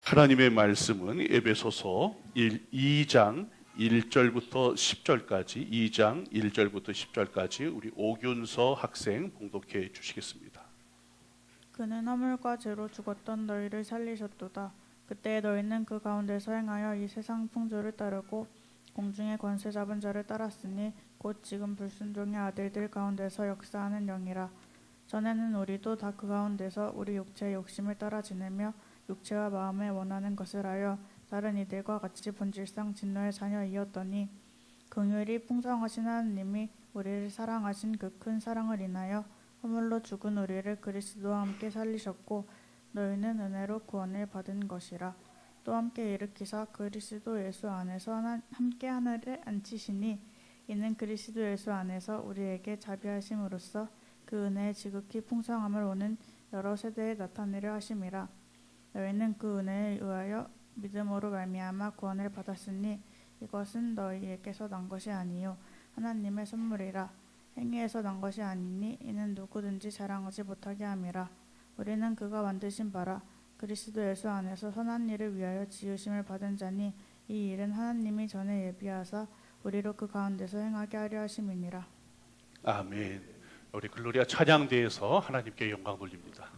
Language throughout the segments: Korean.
하나님의 말씀은 에베소서 2장 1절부터 10절까지 2장 1절부터 10절까지 우리 오균서 학생 봉독해 주시겠습니다. 그는 허물과 죄로 죽었던 너희를 살리셨도다. 그때 너희는 그 가운데서 행하여 이 세상 풍조를 따르고 공중의 권세 잡은 자를 따랐으니 곧 지금 불순종의 아들들 가운데서 역사하는 영이라. 전에는 우리도 다 그 가운데서 우리 육체의 욕심을 따라 지내며 육체와 마음에 원하는 것을 하여 다른 이들과 같이 본질상 진노의 자녀이었더니 긍휼이 풍성하신 하나님이 우리를 사랑하신 그 큰 사랑을 인하여 허물로 죽은 우리를 그리스도와 함께 살리셨고 너희는 은혜로 구원을 받은 것이라. 또 함께 일으키사 그리스도 예수 안에서 함께 하늘에 앉히시니 이는 그리스도 예수 안에서 우리에게 자비하심으로써 그 은혜의 지극히 풍성함을 오는 여러 세대에 나타내려 하심이라. 너희는 그 은혜에 의하여 믿음으로 말미암아 구원을 받았으니 이것은 너희에게서 난 것이 아니요 하나님의 선물이라. 행위에서 난 것이 아니니 이는 누구든지 자랑하지 못하게 함이라. 우리는 그가 만드신 바라 그리스도 예수 안에서 선한 일을 위하여 지으심을 받은 자니 이 일은 하나님이 전에 예비하사 우리로 그 가운데서 행하게 하려 하심이니라. 아멘. 우리 글로리아 찬양대에서 하나님께 영광 돌립니다.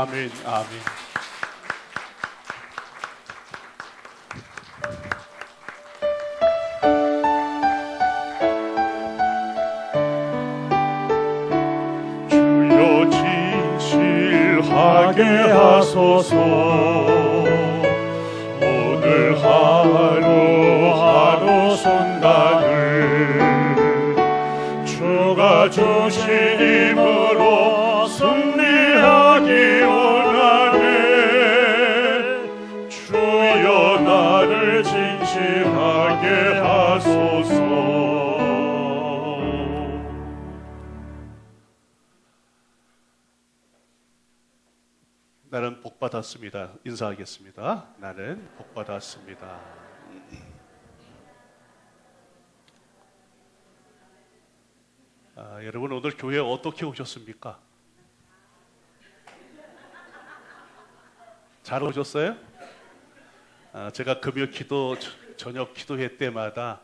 아멘, 아멘. 주여 진실하게 하소서. 오늘 하루하루 순간을 주가 주신 힘으로 승리하기 원하네. 주여 나를 진실하게 하소서. 나는 복받았습니다. 인사하겠습니다. 나는 복받았습니다. 여러분 오늘 교회 어떻게 오셨습니까? 잘 오셨어요? 제가 금요 기도, 저녁 기도회 때마다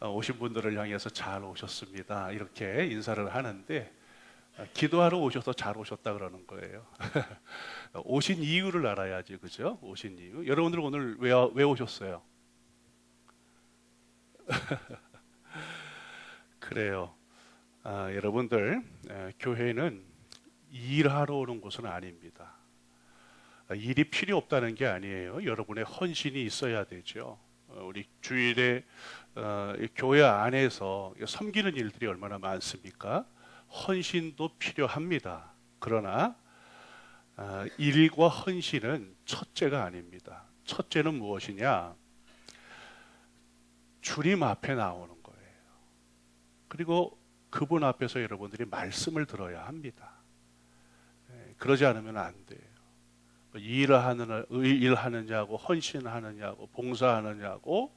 오신 분들을 향해서 잘 오셨습니다. 이렇게 인사를 하는데 기도하러 오셔서 잘 오셨다 그러는 거예요. 오신 이유를 알아야지, 그죠? 오신 이유. 여러분들 오늘 왜 오셨어요? 그래요. 여러분들 교회는 일하러 오는 곳은 아닙니다. 일이 필요 없다는 게 아니에요. 여러분의 헌신이 있어야 되죠. 우리 주일에 교회 안에서 섬기는 일들이 얼마나 많습니까? 헌신도 필요합니다. 그러나 일과 헌신은 첫째가 아닙니다. 첫째는 무엇이냐? 주님 앞에 나오는 거예요. 그리고 그분 앞에서 여러분들이 말씀을 들어야 합니다. 그러지 않으면 안 돼요. 일하느냐고 헌신하느냐고 봉사하느냐고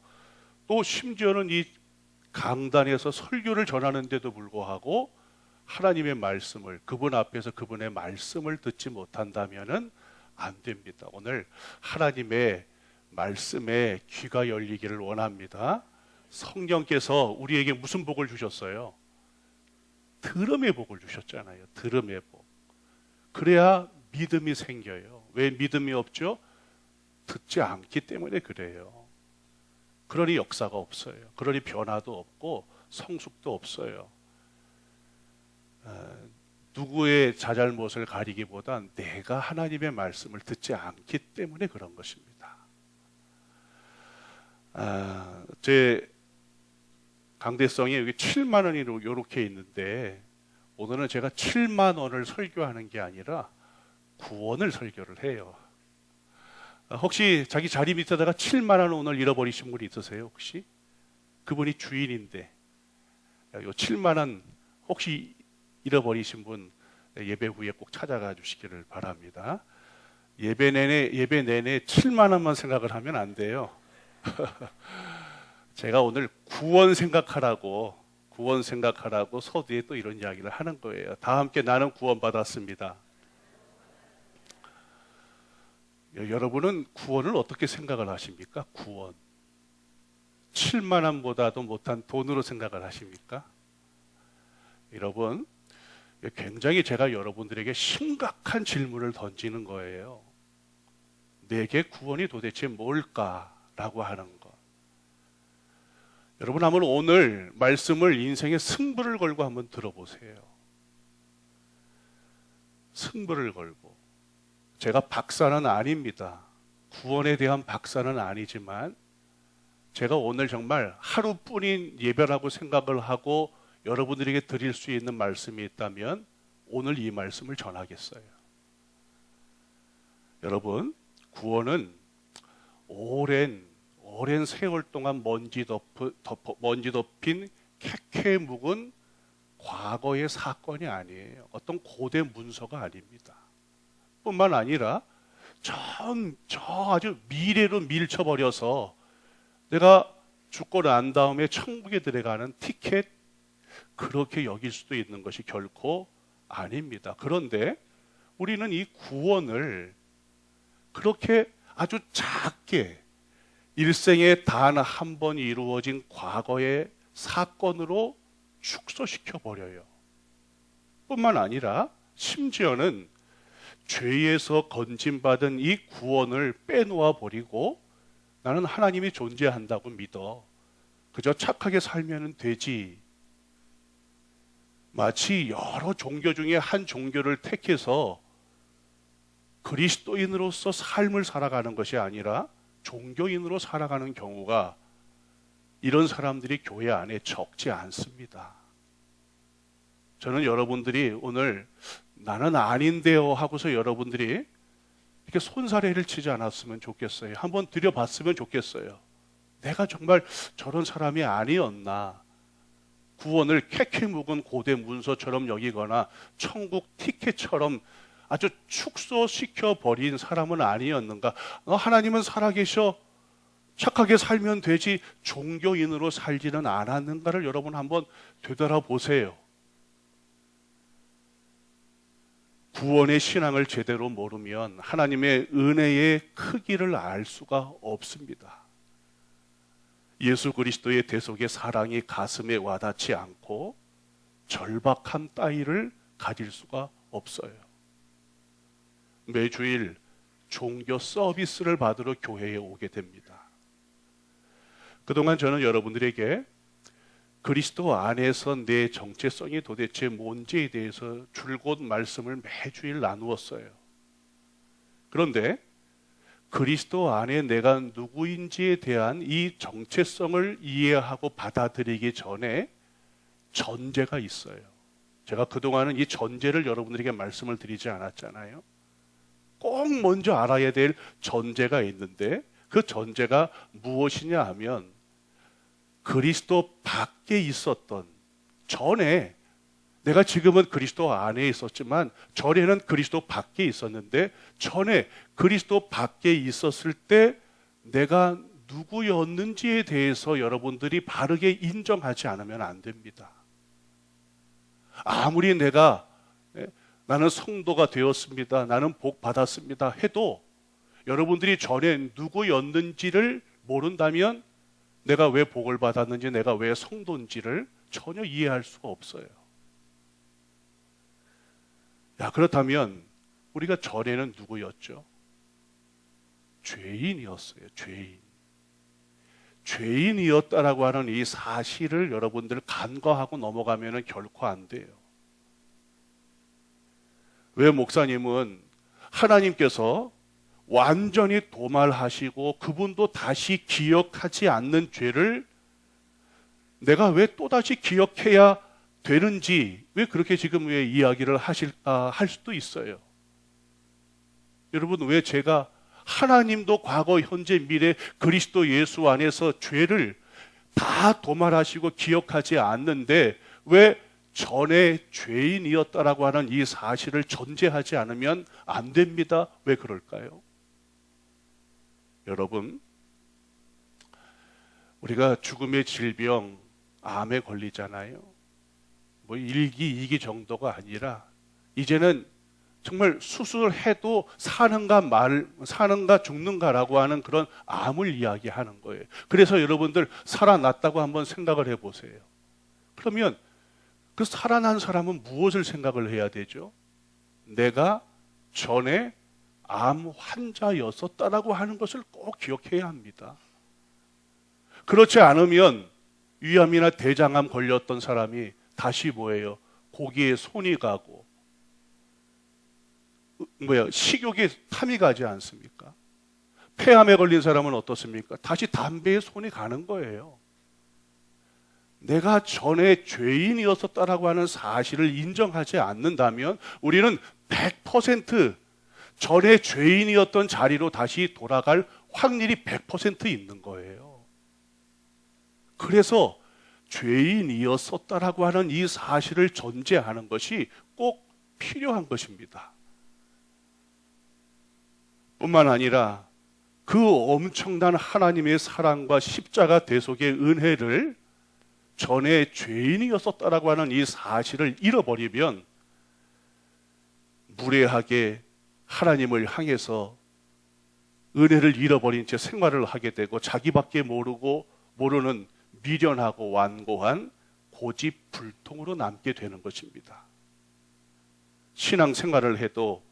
또 심지어는 이 강단에서 설교를 전하는데도 불구하고 하나님의 말씀을 그분 앞에서 그분의 말씀을 듣지 못한다면은 안 됩니다. 오늘 하나님의 말씀에 귀가 열리기를 원합니다. 성령께서 우리에게 무슨 복을 주셨어요? 들음의 복을 주셨잖아요. 들음의 복. 그래야 믿음이 생겨요. 왜 믿음이 없죠? 듣지 않기 때문에 그래요. 그러니 역사가 없어요. 그러니 변화도 없고 성숙도 없어요. 누구의 자잘못을 가리기보단 내가 하나님의 말씀을 듣지 않기 때문에 그런 것입니다. 제 강대성이 여기 7만 원이 이렇게 있는데 오늘은 제가 7만 원을 설교하는 게 아니라 구원을 설교를 해요. 혹시 자기 자리 밑에다가 7만 원 오늘 잃어버리신 분 있으세요? 혹시? 그분이 주인인데 요 7만 원 혹시 잃어버리신 분 예배 후에 꼭 찾아가 주시기를 바랍니다. 예배 내내 7만 원만 생각을 하면 안 돼요. 제가 오늘 구원 생각하라고 서두에 또 이런 이야기를 하는 거예요. 다 함께 나는 구원받았습니다. 여러분은 구원을 어떻게 생각을 하십니까? 구원. 7만 원보다도 못한 돈으로 생각을 하십니까? 여러분, 굉장히 제가 여러분들에게 심각한 질문을 던지는 거예요. 내게 구원이 도대체 뭘까라고 하는 것. 여러분 한번 오늘 말씀을 인생의 승부를 걸고 한번 들어보세요. 승부를 걸고. 제가 박사는 아닙니다. 구원에 대한 박사는 아니지만 제가 오늘 정말 하루뿐인 예배라고 생각을 하고 여러분들에게 드릴 수 있는 말씀이 있다면 오늘 이 말씀을 전하겠어요. 여러분, 구원은 오랜 세월 동안 먼지 덮인 캐캐 묵은 과거의 사건이 아니에요. 어떤 고대 문서가 아닙니다. 뿐만 아니라 저 아주 미래로 밀쳐버려서 내가 죽고 난 다음에 천국에 들어가는 티켓, 그렇게 여길 수도 있는 것이 결코 아닙니다. 그런데 우리는 이 구원을 그렇게 아주 작게 일생에 단 한 번 이루어진 과거의 사건으로 축소시켜 버려요. 뿐만 아니라 심지어는 죄에서 건진받은 이 구원을 빼놓아 버리고 나는 하나님이 존재한다고 믿어. 그저 착하게 살면 되지. 마치 여러 종교 중에 한 종교를 택해서 그리스도인으로서 삶을 살아가는 것이 아니라 종교인으로 살아가는 경우가 이런 사람들이 교회 안에 적지 않습니다. 저는 여러분들이 오늘 나는 아닌데요 하고서 여러분들이 이렇게 손사래를 치지 않았으면 좋겠어요. 한번 들여봤으면 좋겠어요. 내가 정말 저런 사람이 아니었나. 구원을 캐캐 묵은 고대 문서처럼 여기거나 천국 티켓처럼 아주 축소시켜 버린 사람은 아니었는가. 하나님은 살아계셔. 착하게 살면 되지 종교인으로 살지는 않았는가를 여러분 한번 되돌아보세요. 구원의 신앙을 제대로 모르면 하나님의 은혜의 크기를 알 수가 없습니다. 예수 그리스도의 대속의 사랑이 가슴에 와닿지 않고 절박한 따위를 가질 수가 없어요. 매주일 종교 서비스를 받으러 교회에 오게 됩니다. 그동안 저는 여러분들에게 그리스도 안에서 내 정체성이 도대체 뭔지에 대해서 줄곧 말씀을 매주일 나누었어요. 그런데 그리스도 안에 내가 누구인지에 대한 이 정체성을 이해하고 받아들이기 전에 전제가 있어요. 제가 그동안은 이 전제를 여러분들에게 말씀을 드리지 않았잖아요. 꼭 먼저 알아야 될 전제가 있는데 그 전제가 무엇이냐 하면 그리스도 밖에 있었던 전에 내가 지금은 그리스도 안에 있었지만 전에는 그리스도 밖에 있었는데 전에 그리스도 밖에 있었을 때 내가 누구였는지에 대해서 여러분들이 바르게 인정하지 않으면 안 됩니다. 아무리 내가 나는 성도가 되었습니다. 나는 복 받았습니다. 해도 여러분들이 전에 누구였는지를 모른다면 내가 왜 복을 받았는지 내가 왜 성도인지를 전혀 이해할 수가 없어요. 그렇다면 우리가 전에는 누구였죠? 죄인이었어요. 죄인이었다라고 하는 이 사실을 여러분들 간과하고 넘어가면 결코 안 돼요. 왜 목사님은 하나님께서 완전히 도말하시고 그분도 다시 기억하지 않는 죄를 내가 왜 또다시 기억해야 되는지 왜 그렇게 지금 왜 이야기를 할 수도 있어요. 여러분 왜 제가 하나님도 과거 현재 미래 그리스도 예수 안에서 죄를 다 도말하시고 기억하지 않는데 왜 전에 죄인이었다라고 하는 이 사실을 전제하지 않으면 안 됩니다. 왜 그럴까요? 여러분 우리가 죽음의 질병 암에 걸리잖아요. 뭐 1기, 2기 정도가 아니라 이제는 정말 수술을 해도 사는가 죽는가라고 하는 그런 암을 이야기하는 거예요. 그래서 여러분들 살아났다고 한번 생각을 해보세요. 그러면 그 살아난 사람은 무엇을 생각을 해야 되죠? 내가 전에 암 환자였었다라고 하는 것을 꼭 기억해야 합니다. 그렇지 않으면 위암이나 대장암 걸렸던 사람이 다시 뭐예요? 고기에 손이 가고 식욕에 탐이 가지 않습니까? 폐암에 걸린 사람은 어떻습니까? 다시 담배에 손이 가는 거예요. 내가 전에 죄인이었었다라고 하는 사실을 인정하지 않는다면 우리는 100% 전에 죄인이었던 자리로 다시 돌아갈 확률이 100% 있는 거예요. 그래서 죄인이었었다라고 하는 이 사실을 전제하는 것이 꼭 필요한 것입니다. 뿐만 아니라 그 엄청난 하나님의 사랑과 십자가 대속의 은혜를 전에 죄인이었었다라고 하는 이 사실을 잃어버리면 무례하게 하나님을 향해서 은혜를 잃어버린 채 생활을 하게 되고 자기밖에 모르는 미련하고 완고한 고집불통으로 남게 되는 것입니다. 신앙생활을 해도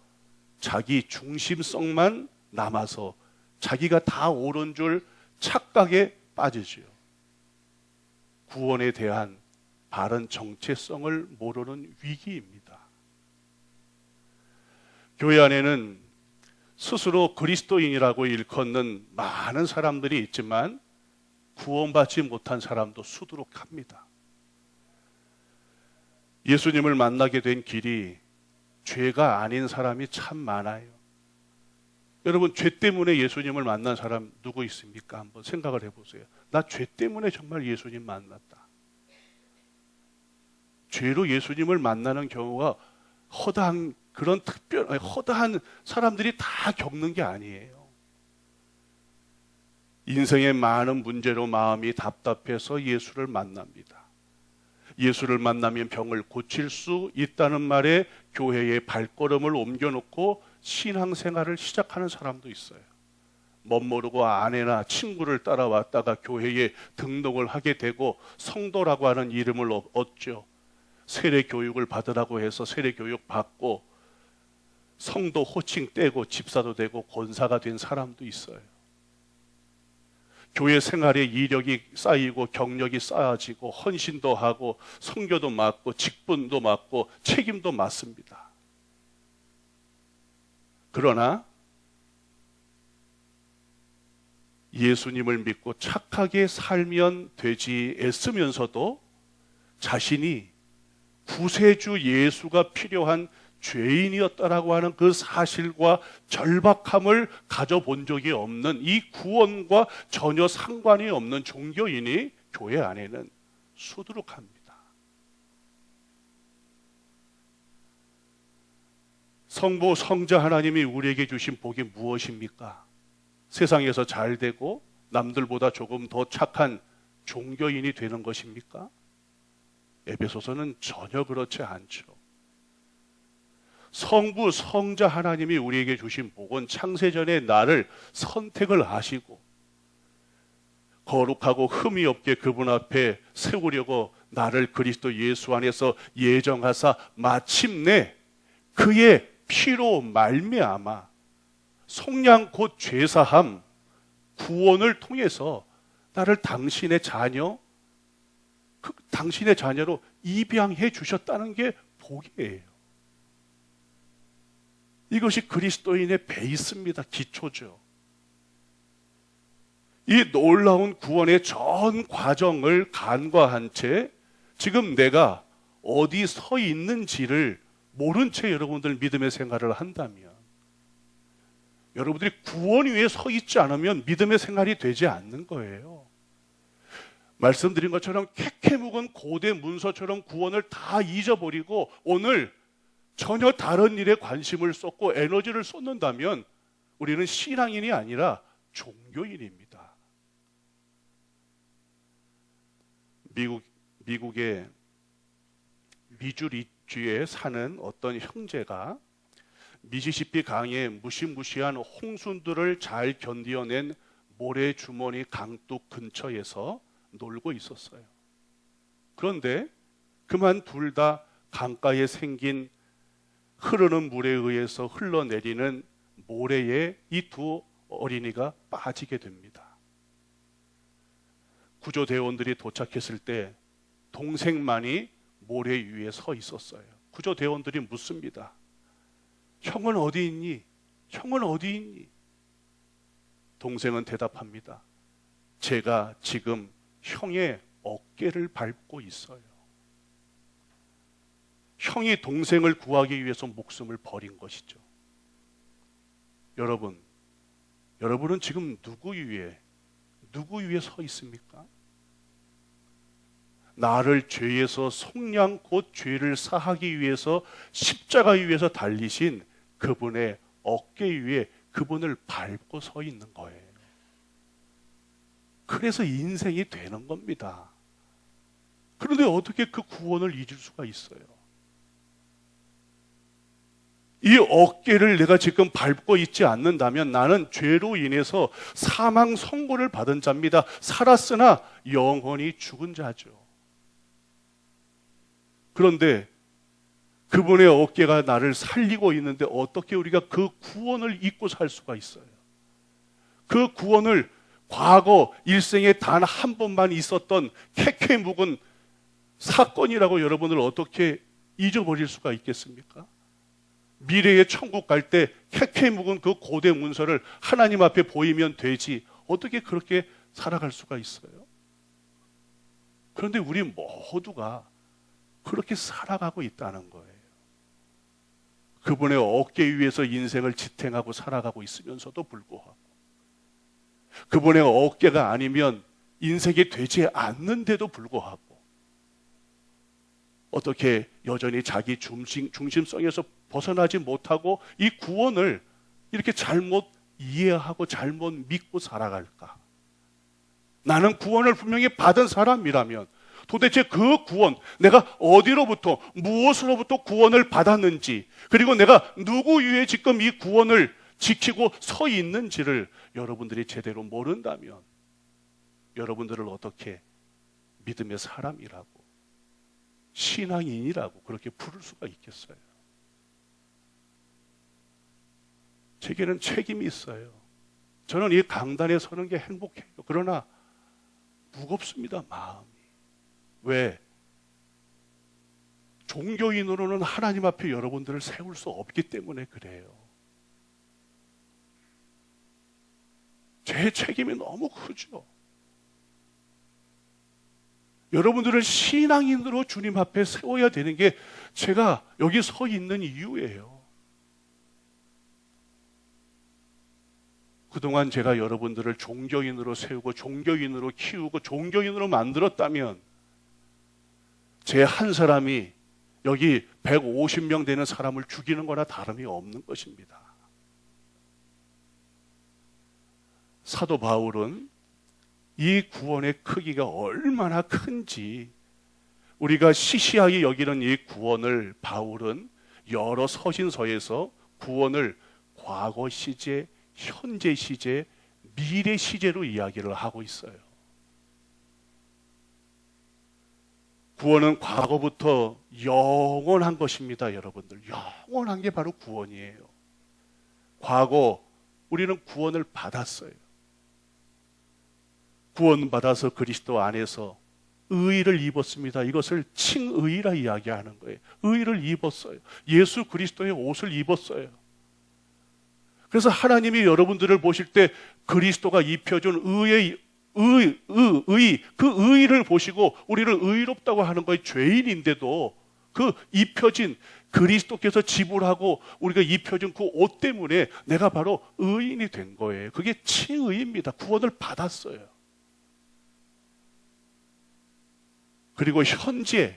자기 중심성만 남아서 자기가 다 옳은 줄 착각에 빠지지요. 구원에 대한 바른 정체성을 모르는 위기입니다. 교회 안에는 스스로 그리스도인이라고 일컫는 많은 사람들이 있지만 구원받지 못한 사람도 수두룩합니다. 예수님을 만나게 된 길이 죄가 아닌 사람이 참 많아요. 여러분, 죄 때문에 예수님을 만난 사람 누구 있습니까? 한번 생각을 해보세요. 나 죄 때문에 정말 예수님 만났다. 죄로 예수님을 만나는 경우가 허다한 그런 허다한 사람들이 다 겪는 게 아니에요. 인생의 많은 문제로 마음이 답답해서 예수를 만납니다. 예수를 만나면 병을 고칠 수 있다는 말에 교회에 발걸음을 옮겨놓고 신앙생활을 시작하는 사람도 있어요. 멋모르고 아내나 친구를 따라왔다가 교회에 등록을 하게 되고 성도라고 하는 이름을 얻죠. 세례 교육을 받으라고 해서 세례 교육 받고 성도 호칭 떼고 집사도 되고 권사가 된 사람도 있어요. 교회 생활에 이력이 쌓이고 경력이 쌓아지고 헌신도 하고 선교도 맡고 직분도 맡고 책임도 맡습니다. 그러나 예수님을 믿고 착하게 살면 되지 애쓰면서도 자신이 구세주 예수가 필요한 죄인이었다라고 하는 그 사실과 절박함을 가져본 적이 없는, 이 구원과 전혀 상관이 없는 종교인이 교회 안에는 수두룩합니다. 성부 성자 하나님이 우리에게 주신 복이 무엇입니까? 세상에서 잘 되고 남들보다 조금 더 착한 종교인이 되는 것입니까? 에베소서는 전혀 그렇지 않죠. 성부 성자 하나님이 우리에게 주신 복은 창세전에 나를 선택을 하시고 거룩하고 흠이 없게 그분 앞에 세우려고 나를 그리스도 예수 안에서 예정하사 마침내 그의 피로 말미암아 속량 곧 죄사함 구원을 통해서 나를 당신의 자녀로 입양해 주셨다는 게 복이에요. 이것이 그리스도인의 베이스입니다. 기초죠. 이 놀라운 구원의 전 과정을 간과한 채 지금 내가 어디 서 있는지를 모른 채 여러분들 믿음의 생활을 한다면, 여러분들이 구원 위에 서 있지 않으면 믿음의 생활이 되지 않는 거예요. 말씀드린 것처럼 캐캐 묵은 고대 문서처럼 구원을 다 잊어버리고 오늘 전혀 다른 일에 관심을 쏟고 에너지를 쏟는다면 우리는 신앙인이 아니라 종교인입니다. 미국의 미주리주에 사는 어떤 형제가 미시시피 강의 무시무시한 홍순들을 잘 견디어낸 모래주머니 강둑 근처에서 놀고 있었어요. 그런데 그만 둘 다 강가에 생긴 흐르는 물에 의해서 흘러내리는 모래에 이 두 어린이가 빠지게 됩니다. 구조대원들이 도착했을 때 동생만이 모래 위에 서 있었어요. 구조대원들이 묻습니다. 형은 어디 있니? 형은 어디 있니? 동생은 대답합니다. 제가 지금 형의 어깨를 밟고 있어요. 형이 동생을 구하기 위해서 목숨을 버린 것이죠. 여러분은 지금 누구 위에 서 있습니까? 나를 죄에서 속량 곧 죄를 사하기 위해서 십자가 위에서 달리신 그분의 어깨 위에 그분을 밟고 서 있는 거예요. 그래서 인생이 되는 겁니다. 그런데 어떻게 그 구원을 잊을 수가 있어요? 이 어깨를 내가 지금 밟고 있지 않는다면 나는 죄로 인해서 사망 선고를 받은 자입니다. 살았으나 영원히 죽은 자죠. 그런데 그분의 어깨가 나를 살리고 있는데 어떻게 우리가 그 구원을 잊고 살 수가 있어요? 그 구원을 과거 일생에 단 한 번만 있었던 캐캐 묵은 사건이라고 여러분을 어떻게 잊어버릴 수가 있겠습니까? 미래의 천국 갈 때 캐캐 묵은 그 고대 문서를 하나님 앞에 보이면 되지 어떻게 그렇게 살아갈 수가 있어요? 그런데 우리 모두가 그렇게 살아가고 있다는 거예요. 그분의 어깨 위에서 인생을 지탱하고 살아가고 있으면서도 불구하고 그분의 어깨가 아니면 인생이 되지 않는데도 불구하고 어떻게 여전히 자기 중심성에서 벗어나지 못하고 이 구원을 이렇게 잘못 이해하고 잘못 믿고 살아갈까? 나는 구원을 분명히 받은 사람이라면 도대체 그 구원, 내가 어디로부터 무엇으로부터 구원을 받았는지 그리고 내가 누구 위에 지금 이 구원을 지키고 서 있는지를 여러분들이 제대로 모른다면 여러분들을 어떻게 믿음의 사람이라고 신앙인이라고 그렇게 부를 수가 있겠어요? 제게는 책임이 있어요. 저는 이 강단에 서는 게 행복해요. 그러나 무겁습니다, 마음이. 왜? 종교인으로는 하나님 앞에 여러분들을 세울 수 없기 때문에 그래요. 제 책임이 너무 크죠. 여러분들을 신앙인으로 주님 앞에 세워야 되는 게 제가 여기 서 있는 이유예요. 그동안 제가 여러분들을 종교인으로 세우고 종교인으로 키우고 종교인으로 만들었다면 제 한 사람이 여기 150명 되는 사람을 죽이는 거나 다름이 없는 것입니다. 사도 바울은 이 구원의 크기가 얼마나 큰지 우리가 시시하게 여기는 이 구원을 바울은 여러 서신서에서 구원을 과거 시제, 현재 시제, 미래 시제로 이야기를 하고 있어요. 구원은 과거부터 영원한 것입니다, 여러분들. 영원한 게 바로 구원이에요. 과거 우리는 구원을 받았어요. 구원받아서 그리스도 안에서 의를 입었습니다. 이것을 칭의라 이야기하는 거예요. 의를 입었어요. 예수 그리스도의 옷을 입었어요. 그래서 하나님이 여러분들을 보실 때 그리스도가 입혀준 그 의를 보시고 우리를 의롭다고 하는 거예요. 죄인인데도 그 입혀진 그리스도께서 지불하고 우리가 입혀준 그 옷 때문에 내가 바로 의인이 된 거예요. 그게 칭의입니다. 구원을 받았어요. 그리고 현재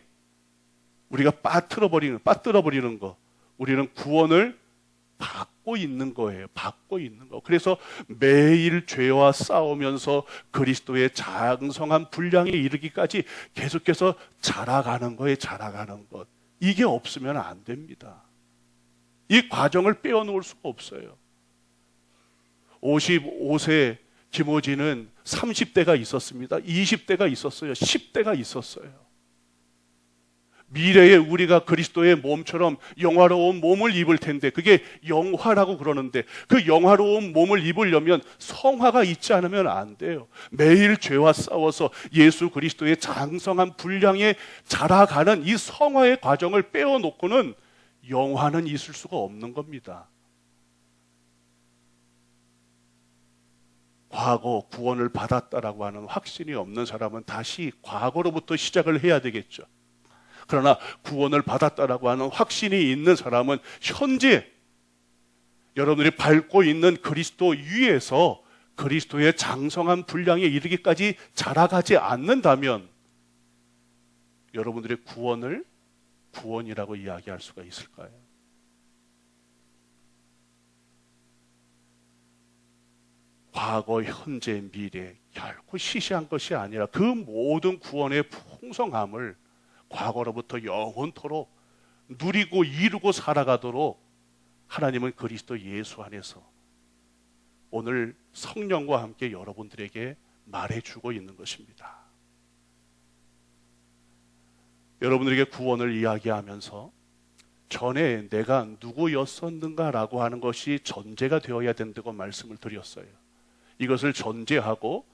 우리가 빠뜨려 버리는 거, 우리는 구원을 받고 있는 거예요. 받고 있는 거. 그래서 매일 죄와 싸우면서 그리스도의 장성한 분량에 이르기까지 계속해서 자라가는 거예요. 자라가는 것. 이게 없으면 안 됩니다. 이 과정을 빼어놓을 수가 없어요. 55세 김호진은 30대가 있었습니다. 20대가 있었어요. 10대가 있었어요. 미래에 우리가 그리스도의 몸처럼 영화로운 몸을 입을 텐데 그게 영화라고 그러는데 그 영화로운 몸을 입으려면 성화가 있지 않으면 안 돼요. 매일 죄와 싸워서 예수 그리스도의 장성한 분량에 자라가는 이 성화의 과정을 빼어놓고는 영화는 있을 수가 없는 겁니다. 과거 구원을 받았다라고 하는 확신이 없는 사람은 다시 과거로부터 시작을 해야 되겠죠. 그러나 구원을 받았다라고 하는 확신이 있는 사람은 현재 여러분들이 밟고 있는 그리스도 위에서 그리스도의 장성한 분량에 이르기까지 자라가지 않는다면 여러분들의 구원을 구원이라고 이야기할 수가 있을까요? 과거, 현재, 미래 결코 시시한 것이 아니라 그 모든 구원의 풍성함을 과거로부터 영원토록 누리고 이루고 살아가도록 하나님은 그리스도 예수 안에서 오늘 성령과 함께 여러분들에게 말해주고 있는 것입니다. 여러분들에게 구원을 이야기하면서 전에 내가 누구였었는가라고 하는 것이 전제가 되어야 된다고 말씀을 드렸어요. 이것을 전제하고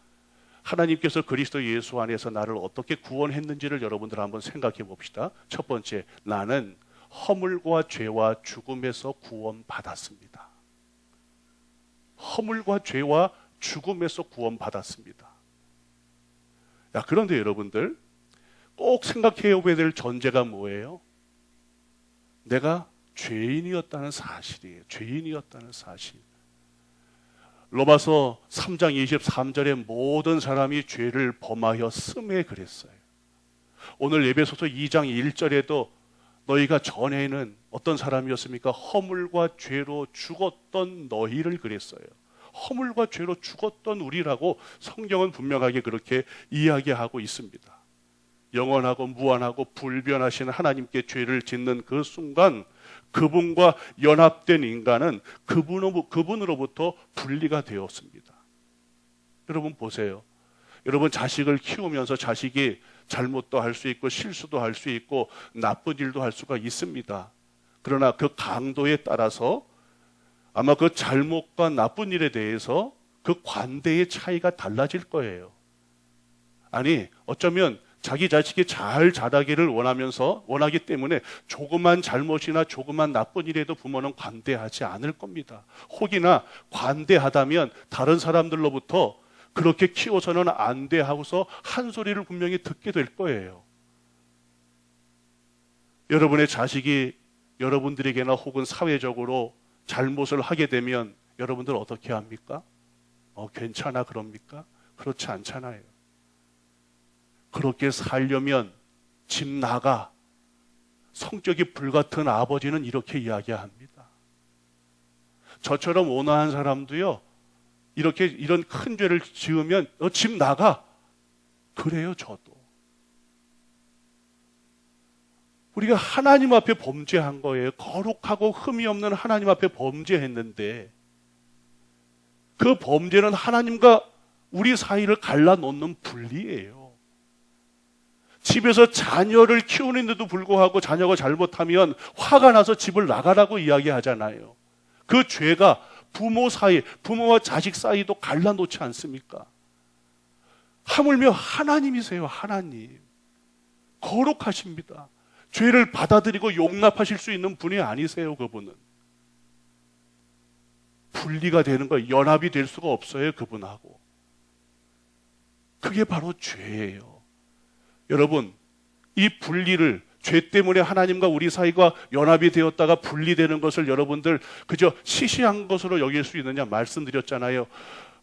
하나님께서 그리스도 예수 안에서 나를 어떻게 구원했는지를 여러분들 한번 생각해 봅시다. 첫 번째, 나는 허물과 죄와 죽음에서 구원받았습니다. 허물과 죄와 죽음에서 구원받았습니다. 야, 그런데 여러분들 꼭 생각해 봐야 될 전제가 뭐예요? 내가 죄인이었다는 사실이에요. 죄인이었다는 사실. 로마서 3장 23절에 모든 사람이 죄를 범하였음에 그랬어요. 오늘 에베소서 2장 1절에도 너희가 전에는 어떤 사람이었습니까? 허물과 죄로 죽었던 너희를 그랬어요. 허물과 죄로 죽었던 우리라고 성경은 분명하게 그렇게 이야기하고 있습니다. 영원하고 무한하고 불변하신 하나님께 죄를 짓는 그 순간 그분과 연합된 인간은 그분으로부터 분리가 되었습니다. 여러분 보세요. 여러분 자식을 키우면서 자식이 잘못도 할 수 있고 실수도 할 수 있고 나쁜 일도 할 수가 있습니다. 그러나 그 강도에 따라서 아마 그 잘못과 나쁜 일에 대해서 그 관대의 차이가 달라질 거예요. 아니 어쩌면 자기 자식이 잘 자라기를 원하기 때문에 조그만 잘못이나 조그만 나쁜 일에도 부모는 관대하지 않을 겁니다. 혹이나 관대하다면 다른 사람들로부터 그렇게 키워서는 안 돼 하고서 한 소리를 분명히 듣게 될 거예요. 여러분의 자식이 여러분들에게나 혹은 사회적으로 잘못을 하게 되면 여러분들 어떻게 합니까? 괜찮아 그럽니까? 그렇지 않잖아요. 그렇게 살려면 집 나가. 성격이 불같은 아버지는 이렇게 이야기합니다. 저처럼 온화한 사람도요, 이런 큰 죄를 지으면 너 집 나가. 그래요, 저도. 우리가 하나님 앞에 범죄한 거예요. 거룩하고 흠이 없는 하나님 앞에 범죄했는데 그 범죄는 하나님과 우리 사이를 갈라놓는 분리예요. 집에서 자녀를 키우는데도 불구하고 자녀가 잘못하면 화가 나서 집을 나가라고 이야기하잖아요. 그 죄가 부모 사이, 부모와 자식 사이도 갈라놓지 않습니까? 하물며 하나님이세요, 하나님. 거룩하십니다. 죄를 받아들이고 용납하실 수 있는 분이 아니세요, 그분은. 분리가 되는 거예요. 연합이 될 수가 없어요, 그분하고. 그게 바로 죄예요. 여러분, 이 분리를 죄 때문에 하나님과 우리 사이가 연합이 되었다가 분리되는 것을 여러분들 그저 시시한 것으로 여길 수 있느냐 말씀드렸잖아요.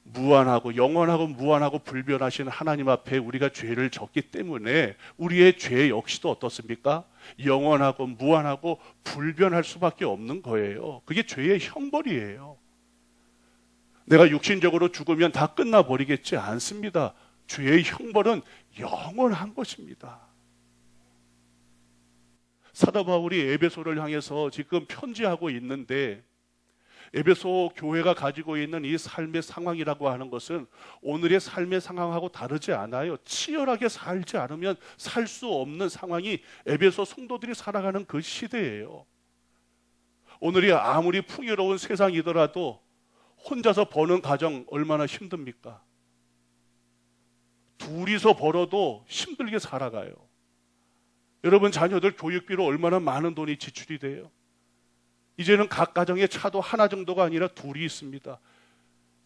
무한하고 영원하고 무한하고 불변하신 하나님 앞에 우리가 죄를 졌기 때문에 우리의 죄 역시도 어떻습니까? 영원하고 무한하고 불변할 수밖에 없는 거예요. 그게 죄의 형벌이에요. 내가 육신적으로 죽으면 다 끝나버리겠지 않습니다. 죄의 형벌은 영원한 것입니다. 사도 바울이 에베소를 향해서 지금 편지하고 있는데 에베소 교회가 가지고 있는 이 삶의 상황이라고 하는 것은 오늘의 삶의 상황하고 다르지 않아요. 치열하게 살지 않으면 살 수 없는 상황이 에베소 성도들이 살아가는 그 시대예요. 오늘이 아무리 풍요로운 세상이더라도 혼자서 버는 가정 얼마나 힘듭니까? 둘이서 벌어도 힘들게 살아가요. 여러분 자녀들 교육비로 얼마나 많은 돈이 지출이 돼요? 이제는 각 가정에 차도 하나 정도가 아니라 둘이 있습니다.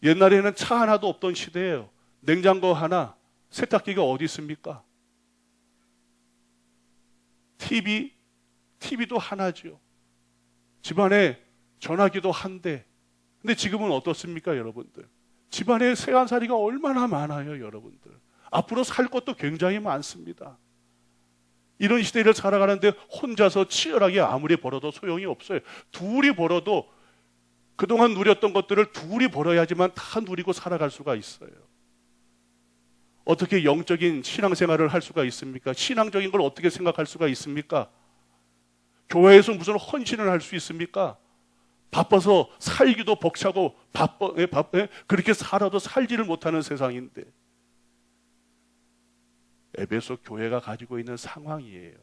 옛날에는 차 하나도 없던 시대예요. 냉장고 하나, 세탁기가 어디 있습니까? TV도 하나죠. 집안에 전화기도 한 대. 근데 지금은 어떻습니까, 여러분들? 집안에 세간살이가 얼마나 많아요, 여러분들. 앞으로 살 것도 굉장히 많습니다. 이런 시대를 살아가는데 혼자서 치열하게 아무리 벌어도 소용이 없어요. 둘이 벌어도 그동안 누렸던 것들을 둘이 벌어야지만 다 누리고 살아갈 수가 있어요. 어떻게 영적인 신앙생활을 할 수가 있습니까? 신앙적인 걸 어떻게 생각할 수가 있습니까? 교회에서 무슨 헌신을 할 수 있습니까? 바빠서 살기도 벅차고 그렇게 살아도 살지를 못하는 세상인데 에베소 교회가 가지고 있는 상황이에요.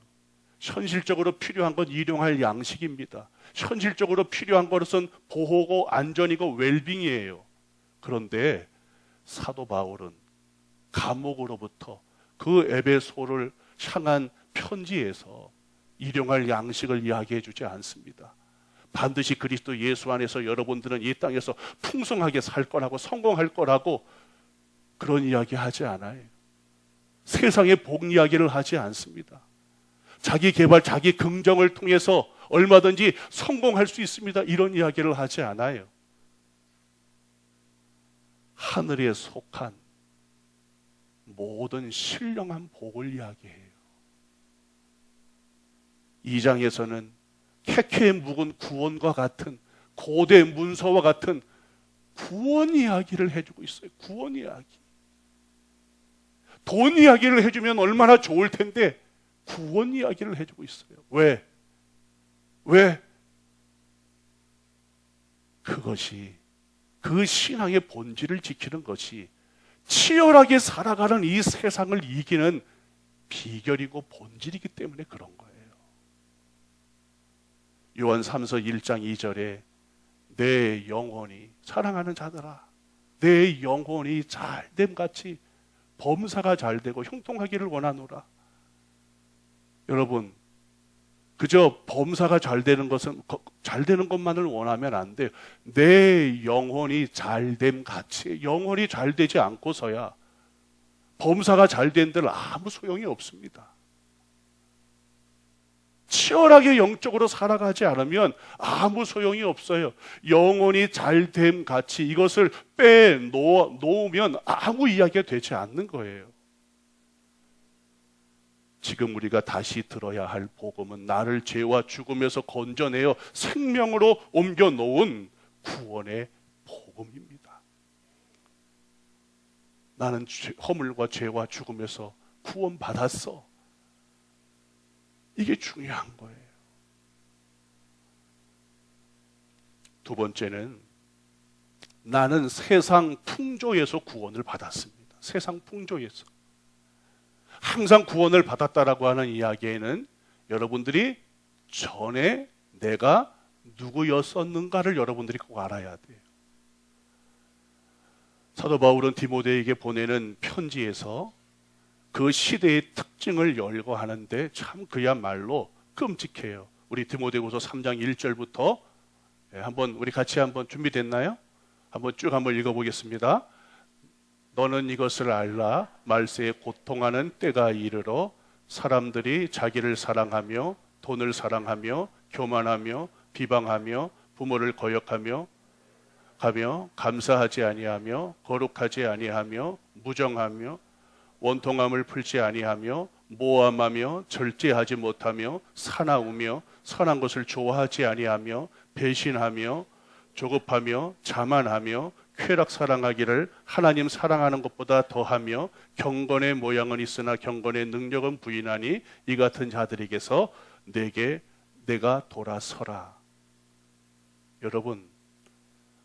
현실적으로 필요한 건 일용할 양식입니다. 현실적으로 필요한 것은 보호고 안전이고 웰빙이에요. 그런데 사도 바울은 감옥으로부터 그 에베소를 향한 편지에서 일용할 양식을 이야기해 주지 않습니다. 반드시 그리스도 예수 안에서 여러분들은 이 땅에서 풍성하게 살 거라고, 성공할 거라고 그런 이야기 하지 않아요. 세상의 복 이야기를 하지 않습니다. 자기 개발, 자기 긍정을 통해서 얼마든지 성공할 수 있습니다, 이런 이야기를 하지 않아요. 하늘에 속한 모든 신령한 복을 이야기해요. 2장에서는 캐캐에 묵은 구원과 같은, 고대 문서와 같은 구원 이야기를 해주고 있어요. 구원 이야기. 돈 이야기를 해주면 얼마나 좋을 텐데 구원 이야기를 해주고 있어요. 왜? 그것이, 그 신앙의 본질을 지키는 것이 치열하게 살아가는 이 세상을 이기는 비결이고 본질이기 때문에 그런 거예요. 요한 3서 1장 2절에 내 영혼이, 사랑하는 자들아, 내 영혼이 잘됨같이 범사가 잘되고 형통하기를 원하노라. 여러분, 그저 범사가 잘되는 것만을 원하면 안 돼요. 내 영혼이 잘됨같이, 영혼이 잘되지 않고서야 범사가 잘된들 아무 소용이 없습니다. 치열하게 영적으로 살아가지 않으면 아무 소용이 없어요. 영혼이 잘됨같이 이것을 빼놓으면 아무 이야기가 되지 않는 거예요. 지금 우리가 다시 들어야 할 복음은 나를 죄와 죽음에서 건져내어 생명으로 옮겨놓은 구원의 복음입니다. 나는 허물과 죄와 죽음에서 구원받았어. 이게 중요한 거예요. 두 번째는 나는 세상 풍조에서 구원을 받았습니다. 세상 풍조에서. 항상 구원을 받았다라고 하는 이야기에는 여러분들이 전에 내가 누구였었는가를 여러분들이 꼭 알아야 돼요. 사도 바울은 디모데에게 보내는 편지에서 그 시대의 특징을 열거하는데 참 그야말로 끔찍해요. 우리 디모데후서 3장 1절부터 한번 우리 같이 한번 준비됐나요? 한번 읽어보겠습니다. 너는 이것을 알라. 말세에 고통하는 때가 이르러 사람들이 자기를 사랑하며 돈을 사랑하며 교만하며 비방하며 부모를 거역하며 가며 감사하지 아니하며 거룩하지 아니하며 무정하며 원통함을 풀지 아니하며 모함하며 절제하지 못하며 사나우며 선한 것을 좋아하지 아니하며 배신하며 조급하며 자만하며 쾌락 사랑하기를 하나님 사랑하는 것보다 더하며 경건의 모양은 있으나 경건의 능력은 부인하니 이 같은 자들에게서 내가 돌아서라. 여러분,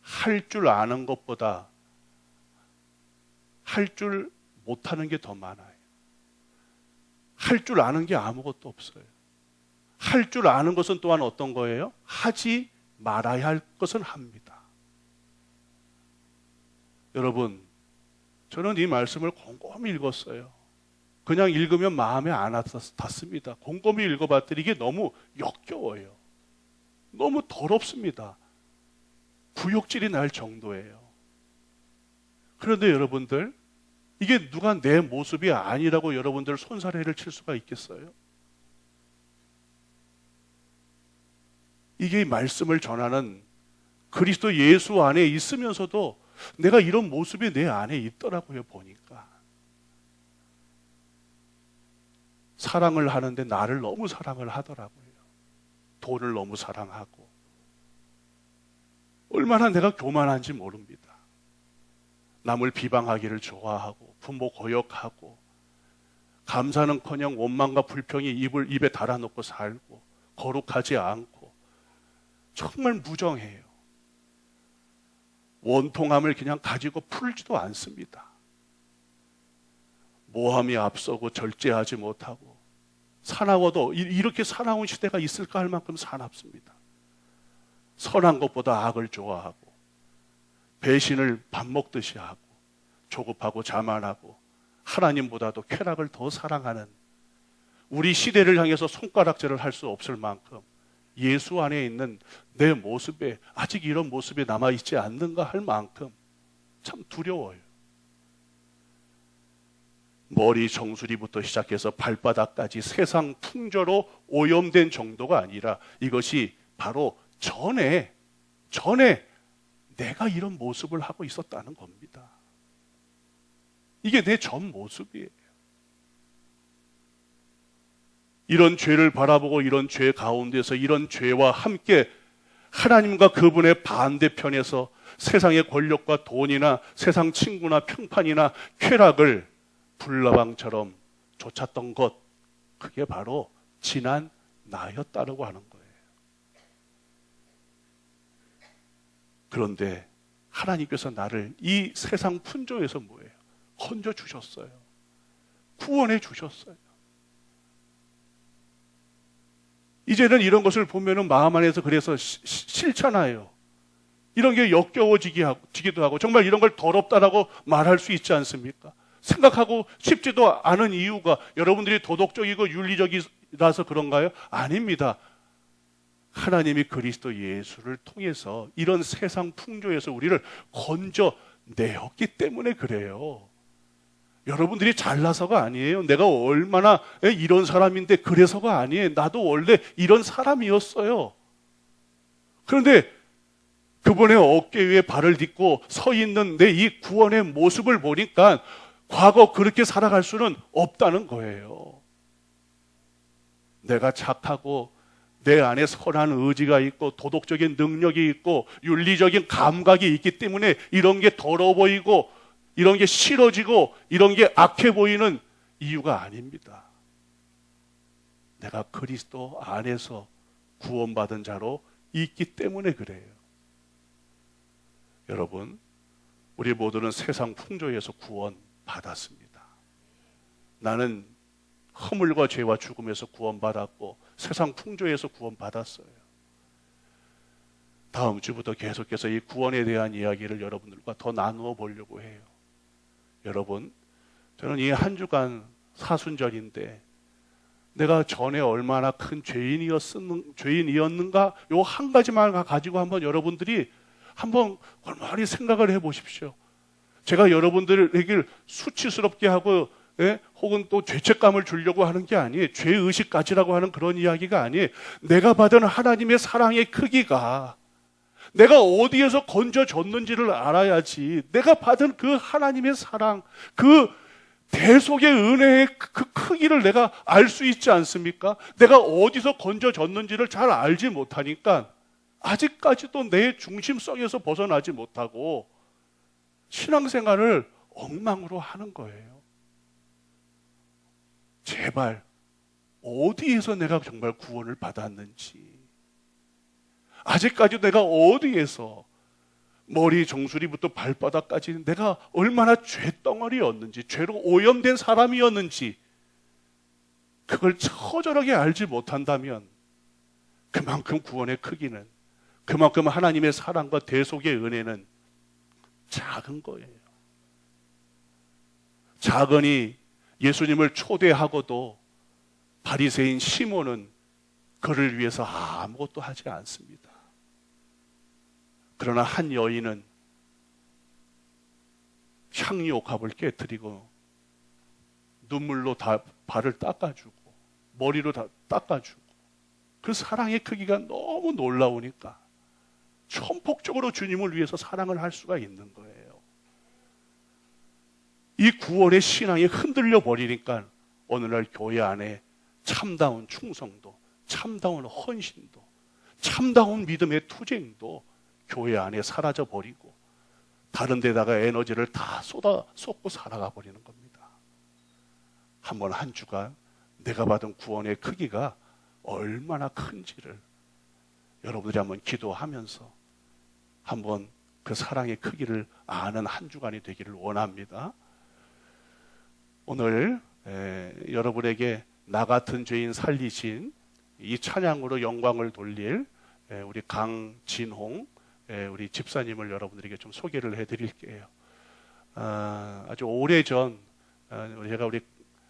할 줄 아는 것보다 할 줄 못하는 게 더 많아요. 할 줄 아는 게 아무것도 없어요. 할 줄 아는 것은 또한 어떤 거예요? 하지 말아야 할 것은 합니다. 여러분, 저는 이 말씀을 곰곰이 읽었어요. 그냥 읽으면 마음에 안 닿습니다. 곰곰이 읽어봤더니 이게 너무 역겨워요. 너무 더럽습니다. 구역질이 날 정도예요. 그런데 여러분들, 이게 누가 내 모습이 아니라고 여러분들 손사래를 칠 수가 있겠어요? 이게 말씀을 전하는 그리스도 예수 안에 있으면서도 내가 이런 모습이 내 안에 있더라고요. 보니까 사랑을 하는데 나를 너무 사랑을 하더라고요. 돈을 너무 사랑하고 얼마나 내가 교만한지 모릅니다. 남을 비방하기를 좋아하고 부모 고역하고 감사는커녕 원망과 불평이 입에 달아놓고 살고 거룩하지 않고 정말 무정해요. 원통함을 그냥 가지고 풀지도 않습니다. 모함이 앞서고 절제하지 못하고 사나워도 이렇게 사나운 시대가 있을까 할 만큼 사납습니다. 선한 것보다 악을 좋아하고 배신을 밥 먹듯이 하고 조급하고 자만하고 하나님보다도 쾌락을 더 사랑하는, 우리 시대를 향해서 손가락질을 할 수 없을 만큼 예수 안에 있는 내 모습에 아직 이런 모습이 남아있지 않는가 할 만큼 참 두려워요. 머리 정수리부터 시작해서 발바닥까지 세상 풍조로 오염된 정도가 아니라 이것이 바로 전에 내가 이런 모습을 하고 있었다는 겁니다. 이게 내 전 모습이에요. 이런 죄를 바라보고 이런 죄 가운데서 이런 죄와 함께 하나님과 그분의 반대편에서 세상의 권력과 돈이나 세상 친구나 평판이나 쾌락을 불나방처럼 쫓았던 것, 그게 바로 지난 나였다라고 하는 거예요. 그런데 하나님께서 나를 이 세상 풍조에서 뭐예요? 건져 주셨어요. 구원해 주셨어요. 이제는 이런 것을 보면은 마음 안에서 그래서 싫잖아요. 이런 게 역겨워지기도 하고 정말 이런 걸 더럽다라고 말할 수 있지 않습니까? 생각하고 싶지도 않은 이유가 여러분들이 도덕적이고 윤리적이라서 그런가요? 아닙니다. 하나님이 그리스도 예수를 통해서 이런 세상 풍조에서 우리를 건져내었기 때문에 그래요. 여러분들이 잘나서가 아니에요. 내가 얼마나 이런 사람인데 그래서가 아니에요. 나도 원래 이런 사람이었어요. 그런데 그분의 어깨 위에 발을 딛고 서 있는 내 이 구원의 모습을 보니까 과거 그렇게 살아갈 수는 없다는 거예요. 내가 착하고 내 안에 선한 의지가 있고 도덕적인 능력이 있고 윤리적인 감각이 있기 때문에 이런 게 더러워 보이고 이런 게 싫어지고 이런 게 악해 보이는 이유가 아닙니다. 내가 그리스도 안에서 구원받은 자로 있기 때문에 그래요. 여러분, 우리 모두는 세상 풍조에서 구원받았습니다. 나는 허물과 죄와 죽음에서 구원받았고 세상 풍조에서 구원받았어요. 다음 주부터 계속해서 이 구원에 대한 이야기를 여러분들과 더 나누어 보려고 해요. 여러분, 저는 이 한 주간 사순절인데 내가 전에 얼마나 큰 죄인이었는가 요 한 가지만 가지고 한번 여러분들이 한번 얼마나 생각을 해보십시오. 제가 여러분들에게 수치스럽게 하고 혹은 또 죄책감을 주려고 하는 게 아니에요. 죄의식 가지라고 하는 그런 이야기가 아니에요. 내가 받은 하나님의 사랑의 크기가 내가 어디에서 건져졌는지를 알아야지. 내가 받은 그 하나님의 사랑, 그 대속의 은혜의 그 크기를 내가 알 수 있지 않습니까? 내가 어디서 건져졌는지를 잘 알지 못하니까 아직까지도 내 중심성에서 벗어나지 못하고 신앙생활을 엉망으로 하는 거예요. 제발 어디에서 내가 정말 구원을 받았는지, 아직까지 내가 어디에서 머리 정수리부터 발바닥까지 내가 얼마나 죄덩어리였는지, 죄로 오염된 사람이었는지 그걸 처절하게 알지 못한다면 그만큼 구원의 크기는, 그만큼 하나님의 사랑과 대속의 은혜는 작은 거예요. 작으니 예수님을 초대하고도 바리새인 시몬은 그를 위해서 아무것도 하지 않습니다. 그러나 한 여인은 향유옥합을 깨뜨리고 눈물로 다 발을 닦아주고 머리로 다 닦아주고, 그 사랑의 크기가 너무 놀라우니까 천폭적으로 주님을 위해서 사랑을 할 수가 있는 거예요. 이 구원의 신앙이 흔들려 버리니까 오늘날 교회 안에 참다운 충성도, 참다운 헌신도, 참다운 믿음의 투쟁도 교회 안에 사라져 버리고 다른 데다가 에너지를 다 쏟고 살아가 버리는 겁니다. 한번 한 주간 내가 받은 구원의 크기가 얼마나 큰지를 여러분들이 한번 기도하면서 한번 그 사랑의 크기를 아는 한 주간이 되기를 원합니다. 오늘 여러분에게 나 같은 죄인 살리신 이 찬양으로 영광을 돌릴 우리 강진홍 우리 집사님을 여러분들에게 좀 소개를 해드릴게요. 아주 오래전 제가 우리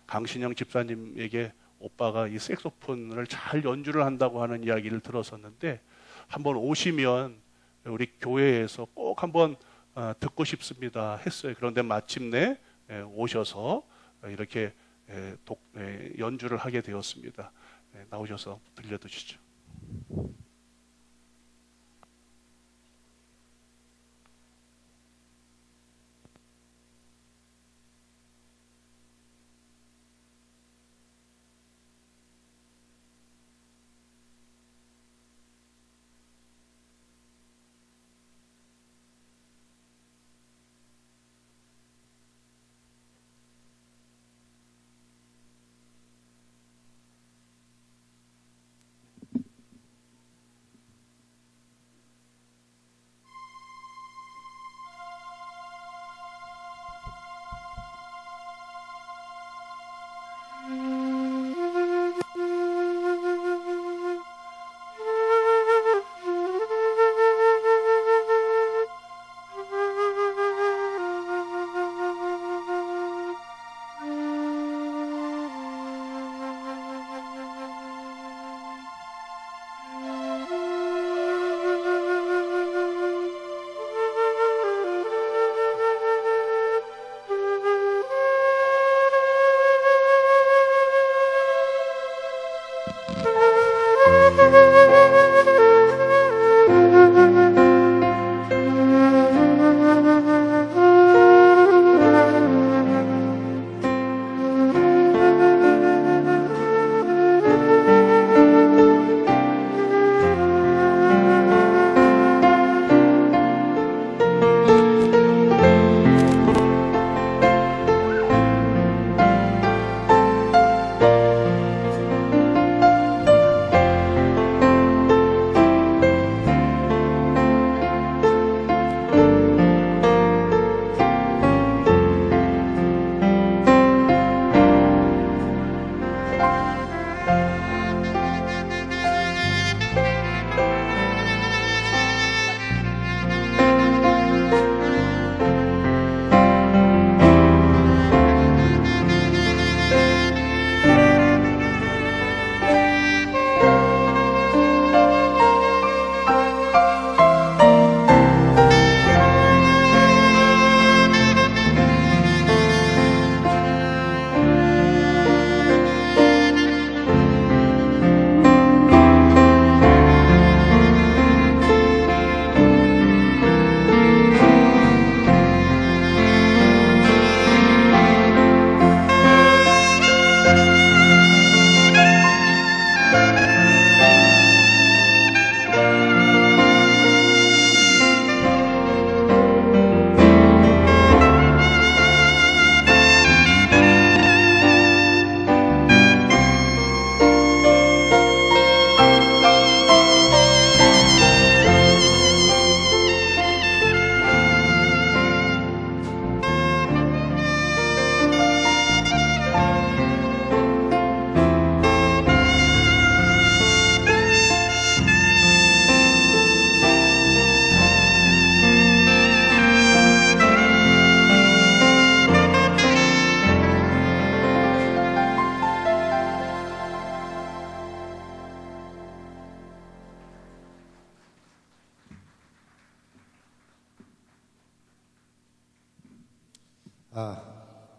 강신영 집사님에게 오빠가 이 색소폰을 잘 연주를 한다고 하는 이야기를 들었었는데 한번 오시면 우리 교회에서 꼭 한번 듣고 싶습니다 했어요. 그런데 마침내 오셔서 이렇게 연주를 하게 되었습니다. 나오셔서 들려주시죠.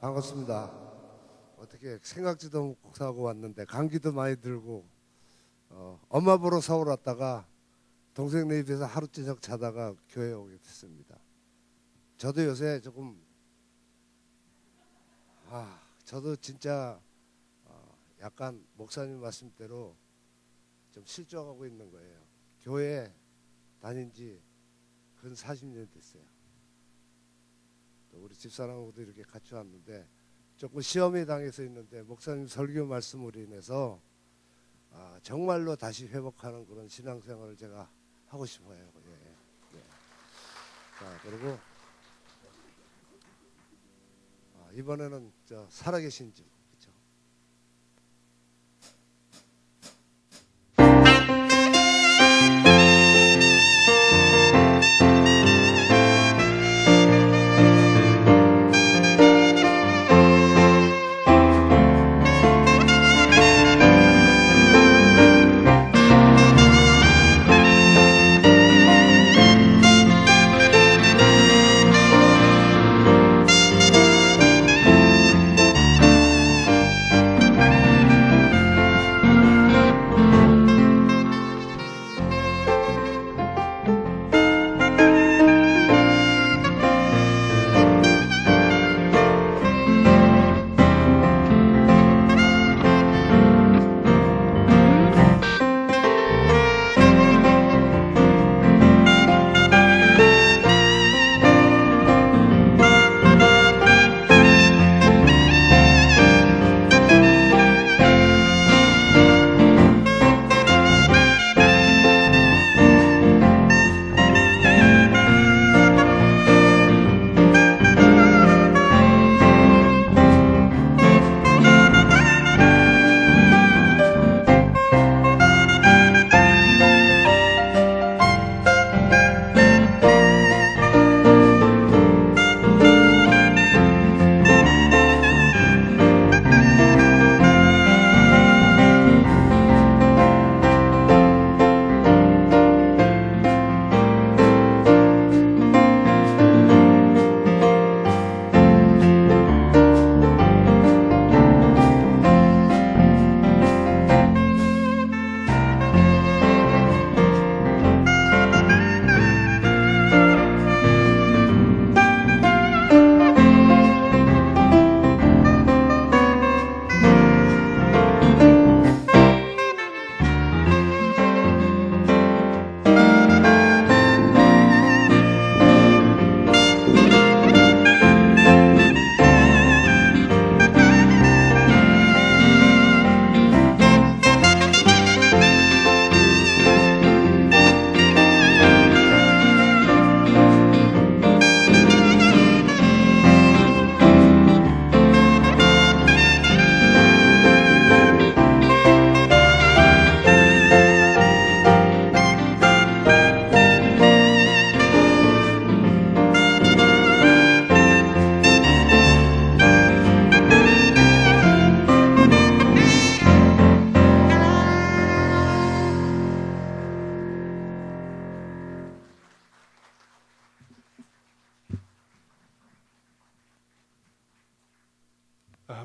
반갑습니다. 어떻게 생각지도 못하고 왔는데 감기도 많이 들고 엄마 보러 서울 왔다가 동생네 집에서 하루 저녁 자다가 교회 오게 됐습니다. 저도 요새 조금 저도 진짜 약간 목사님 말씀대로 좀 실종하고 있는 거예요. 교회 다닌 지 근 40년 됐어요. 우리 집사람하고도 이렇게 같이 왔는데 조금 시험에 당해서 있는데 목사님 설교 말씀으로 인해서 정말로 다시 회복하는 그런 신앙생활을 제가 하고 싶어요. 예. 자, 그리고 이번에는 살아계신 주, 그렇죠?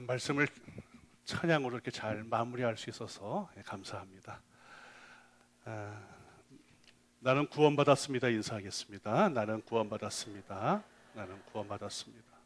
말씀을 찬양으로 이렇게 잘 마무리할 수 있어서 감사합니다. 나는 구원받았습니다. 인사하겠습니다. 나는 구원받았습니다. 나는 구원받았습니다.